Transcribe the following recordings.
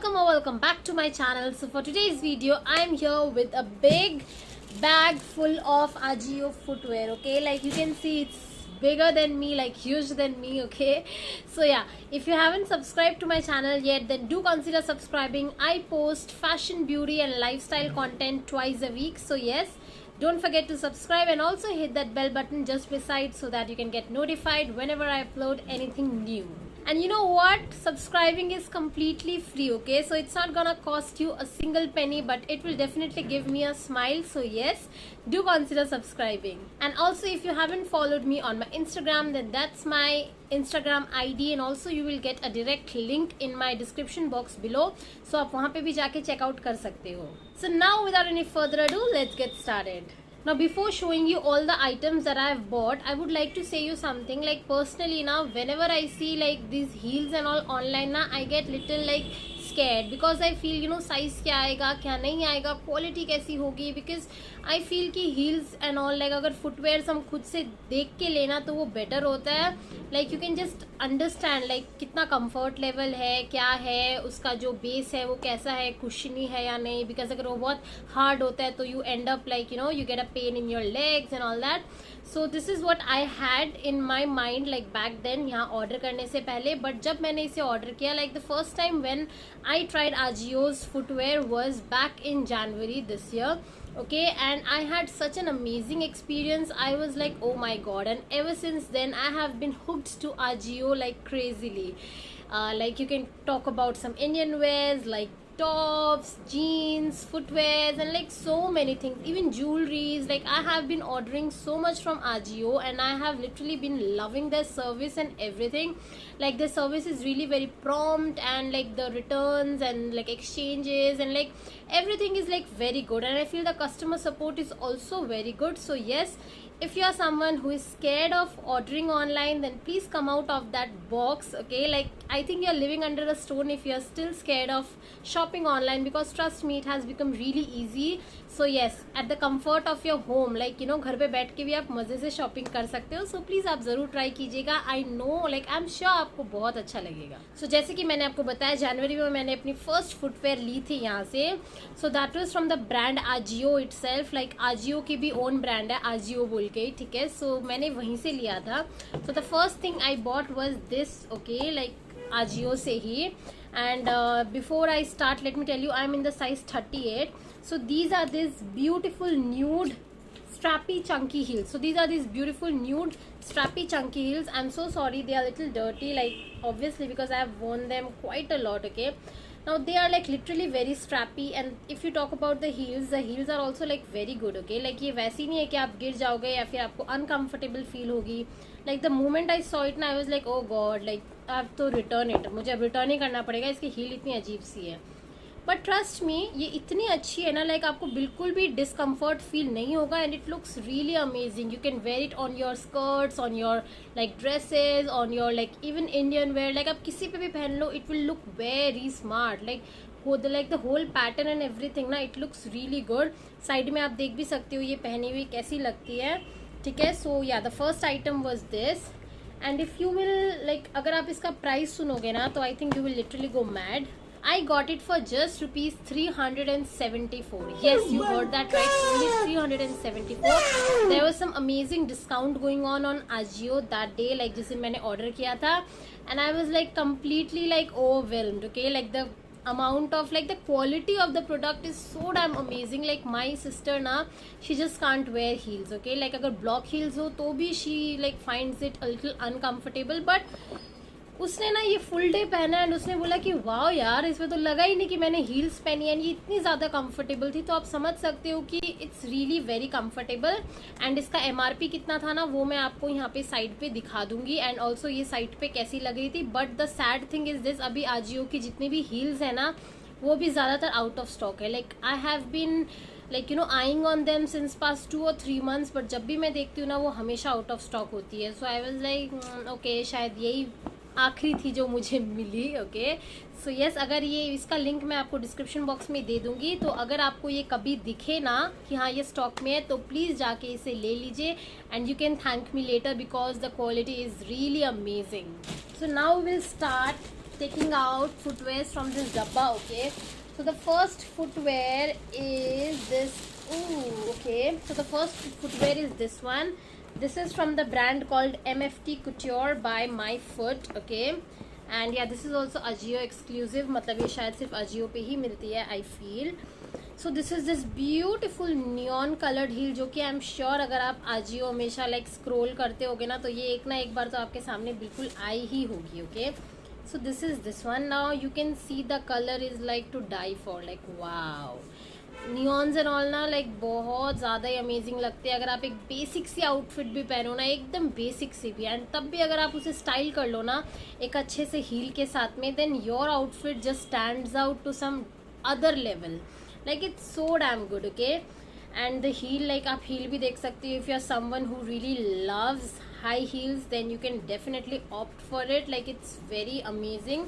welcome or welcome back to my channel. So for today's video I am here with a big bag full of Ajio footwear. Okay, like you can see it's bigger than me, like huge than me. Okay, so yeah, if you haven't subscribed to my channel yet, then do consider subscribing. I post fashion, beauty and lifestyle content twice a week, so yes, don't forget to subscribe and also hit that bell button just beside so that you can get notified whenever I upload anything new. And you know what, subscribing is completely free. Okay, so it's not gonna cost you a single penny, but it will definitely give me a smile. So yes, do consider subscribing. And also, if you haven't followed me on my Instagram, then that's my Instagram ID, and also you will get a direct link in my description box below, so आप वहाँ पे भी जाके check out कर सकते हो. So now without any further ado, let's get started. Now before showing you all the items that I have bought, I would like to say you something. Like personally now, whenever I see like these heels and all online na, I get little like scared because I feel, you know, size क्या आएगा क्या नहीं आएगा, quality कैसी होगी, because I feel कि heels and all like अगर footwear हम खुद से देख के लेना तो वो better होता है. Like you can just understand like कितना comfort level है, क्या है उसका जो base है वो कैसा है, cushiony है या नहीं, because अगर वो बहुत hard होता है तो you end up like, you know, you get a pain in your legs and all that. So this is what I had in my mind like back then, यहाँ order करने से पहले. But जब मैंने इसे order किया, like the first time when I tried Ajio's footwear was back in January this year. Okay, and I had such an amazing experience. I was like, oh my god, and ever since then I have been hooked to Ajio like crazily. Like you can talk about some Indian wears like tops, jeans, footwears and like so many things, even jewelries. Like I have been ordering so much from Ajio and I have literally been loving their service and everything. Like their service is really very prompt, and like the returns and like exchanges and like everything is like very good, and I feel the customer support is also very good. So yes, if you are someone who is scared of ordering online, then please come out of that box. Okay, like I think you're living under a stone if you're still scared of shopping online, because trust me, it has become really easy. So yes, at the comfort of your home, like you know, घर पे बैठ के भी आप मजे से shopping कर सकते हो. So please आप जरूर try कीजिएगा. I know, like I'm sure आपको बहुत अच्छा लगेगा. So जैसे कि मैंने आपको बताया, जनवरी में मैंने अपनी first footwear ली थी यहाँ से. So that was from the brand Ajio itself. Like Ajio की भी own brand है, Ajio बोल के, ठीक है. So मैंने वहीं से लिया था. So the first thing I bought was this. Okay, like Ajio से ही. And before I start, let me tell you, I am in the size 38. So these are these beautiful nude strappy chunky heels. So these are these beautiful nude strappy chunky heels. I'm so sorry, they are a little dirty, like obviously because I have worn them quite a lot. Okay, now they are like literally very strappy, and if you talk about the heels are also like very good. Okay, like ये वैसी नहीं है कि आप गिर जाओगे या फिर आपको uncomfortable feel होगी. Like the moment I saw it ना, I was like, oh god, like I have to return it. मुझे अब return ही करना पड़ेगा, इसकी heel इतनी अजीब सी है. बट ट्रस्ट मी, ये इतनी अच्छी है ना, लाइक आपको बिल्कुल भी डिस्कम्फर्ट फील नहीं होगा, and it looks really amazing. You can wear it on your skirts, on your like dresses, on your like even Indian wear. Like आप किसी पे भी पहन लो, it will look very smart. Like the whole pattern and everything ना, it looks really good. Side में आप देख भी सकते हो ये पहनी हुई कैसी लगती है, ठीक है. सो या the first item was this. And if you will like, अगर आप इसका प्राइस सुनोगे ना, तो I think you will literally go mad. I got it for just rupees 374. Yes, you heard that right, only 374. There was some amazing discount going on Ajio that day, like जिस दिन मैंने order किया था, and I was like completely like overwhelmed. Okay, like the amount of like the quality of the product is so damn amazing. Like my sister na, she just can't wear heels. Okay, like अगर block heels हो तो भी she like finds it a little uncomfortable, but उसने ना ये full day पहना है, and उसने बोला कि वाओ यार, इसमें तो लगा ही नहीं कि मैंने हील्स पहनी है, ये इतनी ज़्यादा कंफर्टेबल थी. तो आप समझ सकते हो कि it's really very comfortable. And इसका MRP कितना था ना, वो मैं आपको यहाँ पे साइड पे दिखा दूंगी, एंड ऑल्सो ये साइड पे कैसी लग रही थी. But the sad thing is this, अभी आजियो की जितनी भी हील्स है ना, वो भी ज़्यादातर आउट ऑफ स्टॉक है. Like I have been like you know eyeing on them since past 2 or 3 months, but जब भी मैं देखती हूँ ना, वो हमेशा आउट ऑफ स्टॉक होती है. सो आई वॉज लाइक ओके, शायद यही आखिरी थी जो मुझे मिली. ओके, सो यस, अगर ये इसका लिंक मैं आपको डिस्क्रिप्शन बॉक्स में दे दूंगी, तो अगर आपको ये कभी दिखे ना कि हाँ ये स्टॉक में है, तो प्लीज़ जाके इसे ले लीजिए, and you can thank me later because the quality is really amazing. So now will start taking out footwear from this dabba. Okay, so the first footwear is this. Ooh, okay, so the first footwear is this one. This is from the brand called MFT Couture by My Foot. Okay, and yeah, this is also Ajio exclusive. मतलब ये शायद सिर्फ Ajio पे ही मिलती है, I feel. So this is this beautiful neon coloured heel, जो कि I am sure अगर आप आजियो हमेशा लाइक स्क्रॉल करते होगे ना, तो ये एक ना एक बार तो आपके सामने बिल्कुल आई ही होगी. Okay, so this is this one. Now you can see the colour is like to die for. Like wow, neons and all ना लाइक बहुत ज़्यादा ही अमेजिंग लगते हैं. अगर आप एक बेसिक सी आउटफिट भी पहनो ना, एकदम बेसिक सी भी, एंड तब भी अगर आप उसे स्टाइल कर लो ना एक अच्छे से हील के साथ में, then your outfit just stands out to some other level. Like it's so damn good. Okay, and the heel, like आप heel भी देख सकते हो. If you are someone who really loves high heels, then you can definitely opt for it. Like it's very amazing.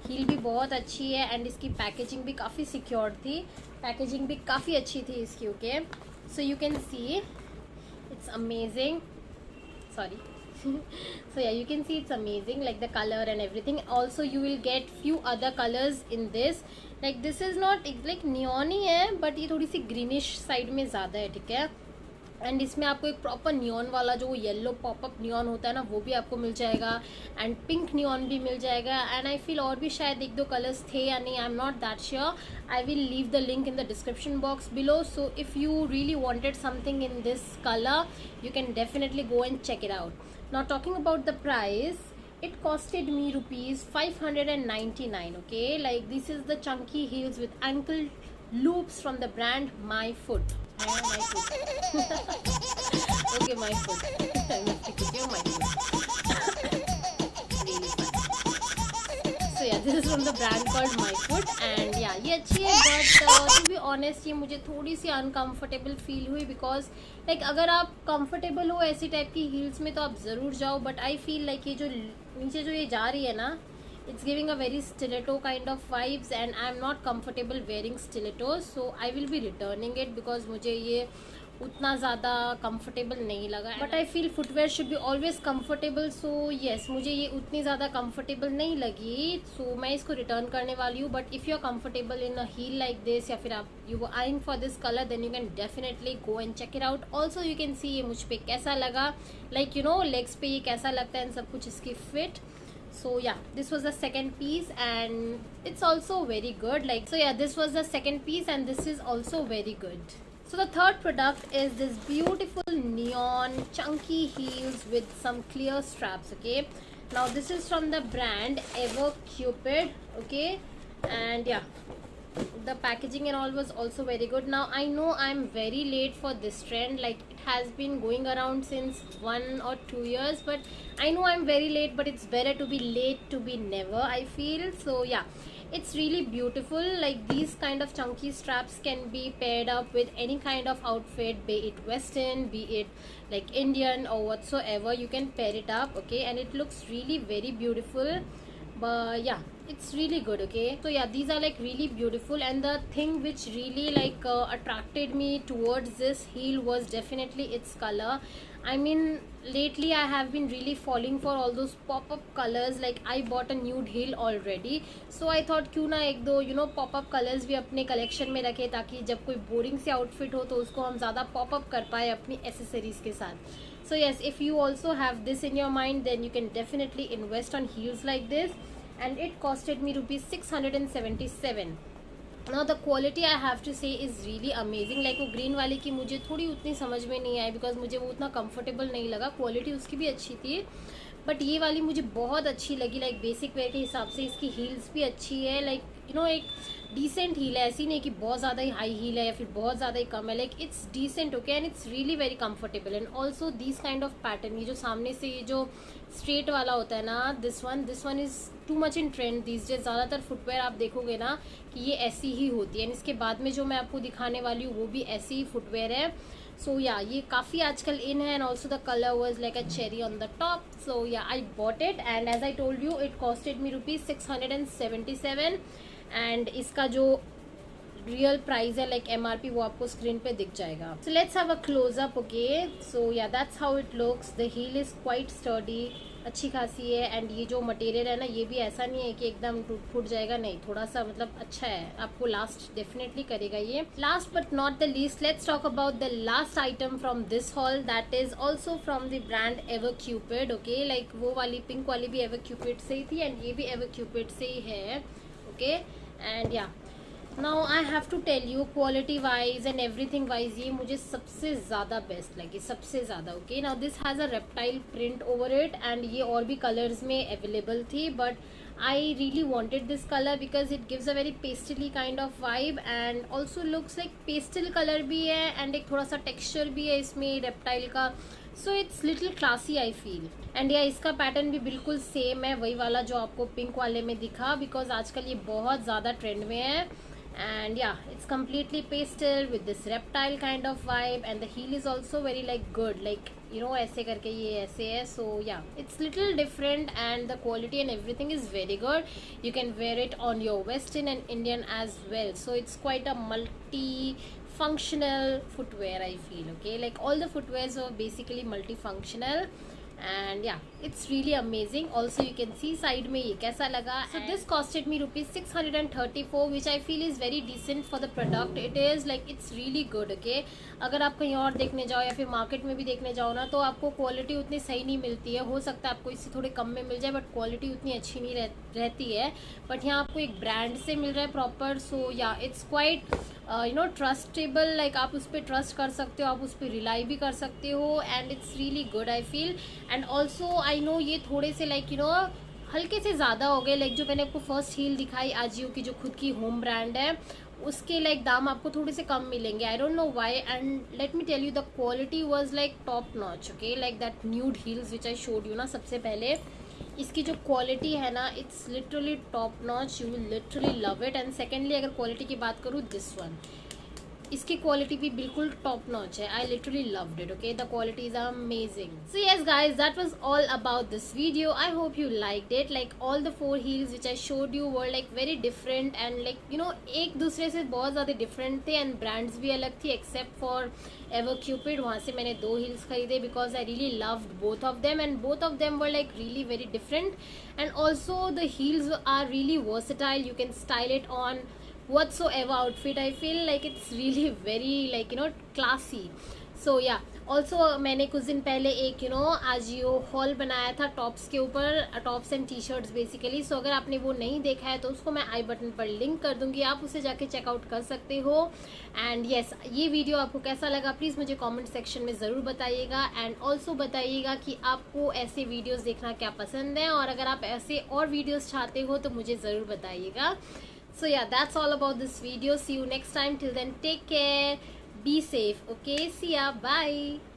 heel भी बहुत अच्छी है, and इसकी पैकेजिंग भी काफ़ी सिक्योर थी. पैकेजिंग भी काफ़ी अच्छी थी इसकी. Okay, so you can see it's amazing. Sorry. So yeah, you can see it's amazing, like the color and everything. Also you will get few other colors in this. Like this is not like neon ही है, but ये थोड़ी सी greenish side में ज़्यादा है. ठीक है, and इसमें आपको एक प्रॉपर नियॉन वाला जो येलो पॉपअप नियॉन होता है ना, वो भी आपको मिल जाएगा, एंड पिंक नियॉन भी मिल जाएगा. एंड आई फील और भी शायद एक दो कलर्स थे या नहीं, I am not that sure. I will leave the link in the description box below. So if you really wanted something in this colour, you can definitely go and check it out. Now talking about the price, it costed me rupees 599. Okay, like this is the chunky heels with ankle loops from the brand My Foot. My foot. Okay, My Foot. I must pick it, My Foot. Really fun. So yeah, this is from the brand called My Foot, and yeah, ये अच्छी है, but to be honest ये मुझे थोड़ी सी uncomfortable feel हुई, because like अगर आप comfortable हो ऐसी टाइप की हील्स में तो आप ज़रूर जाओ, बट आई फील लाइक ये जो नीचे जो ये जा रही है ना, it's giving a very stiletto kind of vibes, and I'm not comfortable wearing stilettos, so I will be returning it because मुझे ये उतना ज़्यादा कंफर्टेबल नहीं लगा. But I feel footwear should be always comfortable, so yes मुझे ये उतनी ज़्यादा कंफर्टेबल नहीं लगी, सो मैं इसको रिटर्न करने वाली हूँ. But if you are comfortable in a heel like this, या फिर आप you were eyeing for this colour, then you can definitely go and check it out. Also you can see ये मुझ पर कैसा लगा, लाइक यू नो लेग्स पे ये कैसा लगता है, एंड सब कुछ इसकी fit. So yeah, this was the second piece, and it's also very good. Like, so yeah, this was the second piece, and this is also very good. So the third product is this beautiful neon chunky heels with some clear straps. Okay, now this is from the brand Ever Cupid. Okay, and yeah, the packaging and all was also very good. Now I know I'm very late for this trend, like it has been going around since 1 or 2 years, but I know I'm very late, but it's better to be late to be never, I feel. So yeah, it's really beautiful. Like these kind of chunky straps can be paired up with any kind of outfit, be it western, be it like Indian or whatsoever, you can pair it up. Okay, and it looks really very beautiful. But yeah, it's really good. Okay, so yeah, these are like really beautiful, and the thing which really like attracted me towards this heel was definitely its color. I mean, lately I have been really falling for all those pop-up colors. Like I bought a nude heel already, so I thought क्यों ना एक दो pop-up colors भी अपने collection में रखे, ताकि जब कोई boring सी outfit हो तो उसको हम ज़्यादा pop-up कर पाए अपनी accessories के साथ. So yes, if you also have this in your mind, then you can definitely invest on heels like this, and it costed me rupees 677. Now the quality I have to say is really amazing. Like वो green वाली की मुझे थोड़ी उतनी समझ में नहीं आई, because मुझे वो उतना कंफर्टेबल नहीं लगा. क्वालिटी उसकी भी अच्छी थी, बट ये वाली मुझे बहुत अच्छी लगी. लाइक बेसिक वेयर के हिसाब से इसकी हील्स भी अच्छी है. लाइक एक डिसेंट हील है, ऐसी नहीं कि बहुत ज़्यादा ही हाई हील है या फिर बहुत ज़्यादा ही कम है. Like it's decent. Okay, and it's really very comfortable. And also this kind of pattern, ये जो सामने से ये जो स्ट्रेट वाला होता है ना, this one is too much in trend these days. ज़्यादातर फुटवेयर आप देखोगे ना कि ये ऐसी ही होती है, एंड इसके बाद में जो मैं आपको दिखाने वाली हूँ वो भी ऐसी ही फुटवेयर है. So yeah, ये काफ़ी आजकल इन है, and also the color was like a cherry on the top. So yeah, I bought it, and as I told you, it costed me rupees 677, and इसका जो रियल प्राइस है like MRP वो आपको screen पे दिख जाएगा. So let's have a close up. Okay, so yeah, that's how it looks. The heel is quite sturdy. अच्छी खासी है। एंड ये जो मटेरियल है ना, ये भी ऐसा नहीं है कि एकदम टूट फूट जाएगा, नहीं, थोड़ा सा मतलब अच्छा है, आपको लास्ट डेफिनेटली करेगा ये। Last but not the least, let's talk about the last item from this hall, that is also from the brand ever Cupid. Okay, like वो वाली पिंक वाली भी एवर क्यूपिड से ही थी एंड ये भी एवर क्यूपिड से ही है। Okay, and yeah now I have to tell you, quality wise and everything wise ये मुझे सबसे ज़्यादा बेस्ट लगी, सबसे ज़्यादा। Okay, now this has a reptile print over it and ये और भी कलर्स में अवेलेबल थी, but I really wanted this colour because it gives a very pastelly kind of vibe and also looks like pastel colour भी है and एक थोड़ा सा टेक्स्चर भी है इसमें रेप्टाइल का, so it's little classy I feel. And या इसका पैटर्न भी बिल्कुल सेम है, वही वाला जो आपको पिंक वाले में दिखा, बिकॉज आजकल ये बहुत ज़्यादा ट्रेंड में है। And yeah, it's completely pastel with this reptile kind of vibe and the heel is also very like good, like you know ऐसे करके ये ऐसे है, so yeah, it's little different and the quality and everything is very good. You can wear it on your western and Indian as well, so it's quite a multi functional footwear I feel. Okay, like all the footwears are basically multifunctional and yeah, it's really amazing. Also you can see side में ये कैसा लगा. So this costed me rupees 634, which I feel is very decent for the product. It is like it's really good. Okay, अगर आप कहीं और देखने जाओ या फिर मार्केट में भी देखने जाओ ना, तो आपको क्वालिटी उतनी सही नहीं मिलती है, हो सकता है आपको इससे थोड़े कम में मिल जाए, बट क्वालिटी उतनी अच्छी नहीं रहती है। बट यहाँ आपको एक ब्रांड से मिल रहा है प्रॉपर, सो या it's quite you know trustable, like आप उस पर ट्रस्ट कर सकते हो, आप उस पर रिलाई भी कर सकते हो and it's really good I feel. And also I know ये थोड़े से लाइक यू नो हल्के से ज़्यादा हो गए, लाइक जो मैंने आपको फर्स्ट हील दिखाई आजियो की जो खुद की होम ब्रांड है, उसके लाइक दाम आपको थोड़े से कम मिलेंगे, I don't know why. And let me tell you the quality was like top notch. Okay, like that nude heels which I showed you ना, सबसे पहले इसकी जो क्वालिटी है ना, it's literally top notch, you will literally love it. And secondly अगर quality की बात करूँ, दिस वन, इसकी क्वालिटी भी बिल्कुल टॉप नॉच है, I literally loved it. Okay, the quality is amazing. So yes guys, that was all about this video, I hope you liked it. Like all the 4 heels which I showed you were like very different and like you no एक दूसरे से बहुत ज़्यादा different थे and brands भी अलग थी, except for ever Cupid, वहाँ से मैंने 2 हील्स खरीदे because I really loved both of them and both of them were like really very different and also the heels are really versatile, you can style it on whatsoever outfit. I feel like it's really very like you know classy. So yeah, also मैंने कुछ दिन पहले एक Ajio hall बनाया था tops के ऊपर, tops and T shirts basically. So अगर आपने वो नहीं देखा है तो उसको मैं आई बटन पर लिंक कर दूंगी, आप उसे जाके चेकआउट कर सकते हो। एंड येस, ये वीडियो आपको कैसा लगा प्लीज़ मुझे कमेंट सेक्शन में ज़रूर बताइएगा एंड ऑल्सो बताइएगा कि आपको ऐसे वीडियोज़ देखना क्या पसंद है, और अगर आप ऐसे और वीडियोज़ चाहते हो तो मुझे ज़रूर बताइएगा। So yeah, that's all about this video. See you next time. Till then, take care. Be safe. Okay, see ya. Bye.